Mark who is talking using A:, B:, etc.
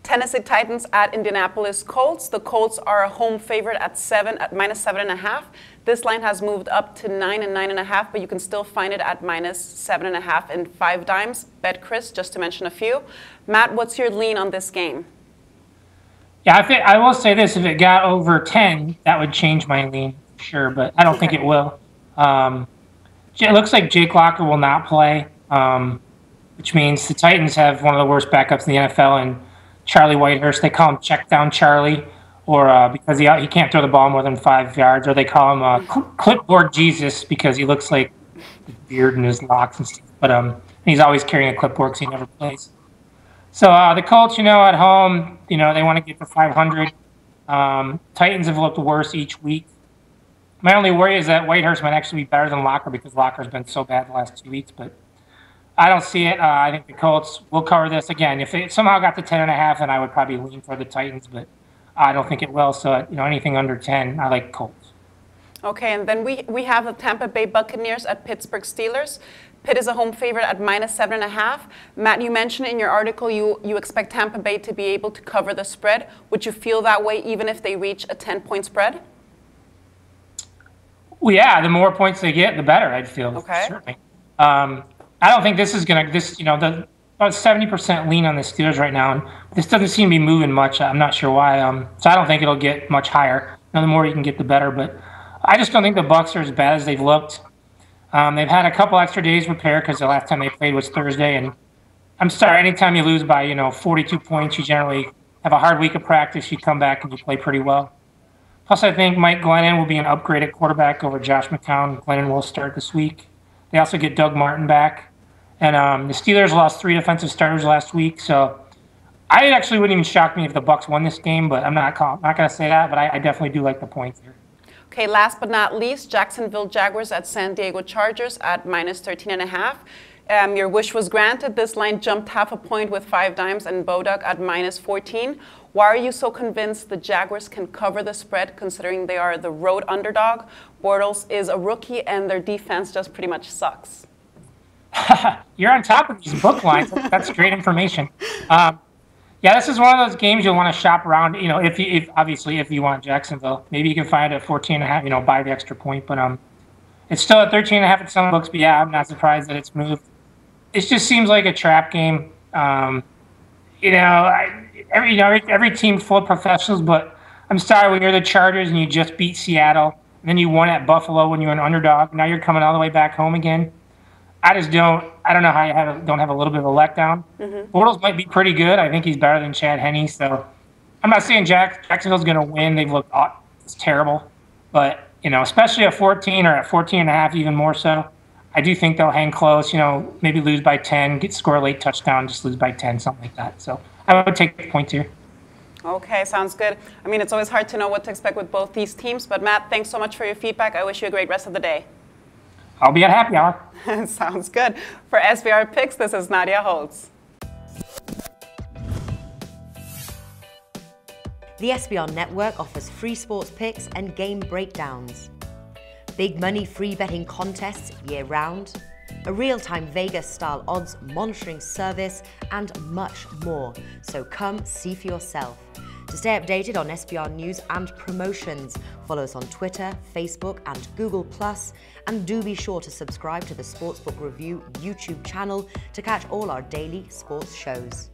A: Tennessee Titans at Indianapolis Colts. The Colts are a home favorite at -7.5. This line has moved up to 9 and 9.5, but you can still find it at -7.5 and 5 dimes. BetCris, just to mention a few. Matt, what's your lean on this game?
B: Yeah, I will say this: if it got over 10, that would change my lean, sure, but I don't think it will. It looks like Jake Locker will not play, which means the Titans have one of the worst backups in the NFL, and Charlie Whitehurst. They call him Check Down Charlie, or because he can't throw the ball more than 5 yards, or they call him Clipboard Jesus because he looks like the beard and his locks and stuff. But he's always carrying a clipboard because he never plays. So the Colts, at home, they want to get to 500. Titans have looked worse each week. My only worry is that Whitehurst might actually be better than Locker because Locker's been so bad the last 2 weeks, but I don't see it. I think the Colts will cover this again. If it somehow got to 10.5, then I would probably lean for the Titans, but I don't think it will. So anything under 10, I like Colts.
A: Okay, and then we have the Tampa Bay Buccaneers at Pittsburgh Steelers. Pitt is a home favorite at -7.5. Matt, you mentioned in your article you expect Tampa Bay to be able to cover the spread. Would you feel that way even if they reach a 10-point spread?
B: Well, yeah, the more points they get, the better, I'd feel.
A: Okay.
B: Certainly. I don't think this is going to, about 70% lean on the Steelers right now, and this doesn't seem to be moving much. I'm not sure why. So I don't think it'll get much higher. The more you can get, the better. But I just don't think the Bucs are as bad as they've looked. They've had a couple extra days repair because the last time they played was Thursday. And I'm sorry, anytime you lose by 42 points, you generally have a hard week of practice. You come back and you play pretty well. Plus, I think Mike Glennon will be an upgraded quarterback over Josh McCown. Glennon will start this week. They also get Doug Martin back. And the Steelers lost 3 defensive starters last week. So I actually wouldn't even shock me if the Bucs won this game, but I'm not going to say that. But I definitely do like the points here.
A: Okay, last but not least, Jacksonville Jaguars at San Diego Chargers at -13.5. Your wish was granted. This line jumped half a point with 5 dimes and Bodog at -14. Why are you so convinced the Jaguars can cover the spread considering they are the road underdog? Bortles is a rookie and their defense just pretty much sucks.
B: You're on top of these book lines. That's great information. Yeah, this is one of those games you'll want to shop around. If you want Jacksonville, maybe you can find it at 14.5. Buy the extra point, but it's still at 13.5 at some books. But yeah, I'm not surprised that it's moved. It just seems like a trap game. Every team's full of professionals, but I'm sorry, when you're the Chargers and you just beat Seattle, and then you won at Buffalo when you were an underdog, now you're coming all the way back home again. I don't know how you don't have a little bit of a letdown. Bortles might be pretty good. I think he's better than Chad Henne. So I'm not saying Jacksonville's going to win. They've looked it's terrible. But, especially at 14 or at 14.5 even more so, I do think they'll hang close, maybe lose by 10, score a late touchdown, just lose by 10, something like that. So I would take the points here.
A: Okay, sounds good. I mean, it's always hard to know what to expect with both these teams. But, Matt, thanks so much for your feedback. I wish you a great rest of the day.
B: I'll be at happy hour.
A: Sounds good. For SBR Picks, this is Nadia Holtz.
C: The SBR Network offers free sports picks and game breakdowns, big money free betting contests year-round, a real-time Vegas-style odds monitoring service, and much more. So come see for yourself. To stay updated on SBR news and promotions, follow us on Twitter, Facebook, and Google+, and do be sure to subscribe to the Sportsbook Review YouTube channel to catch all our daily sports shows.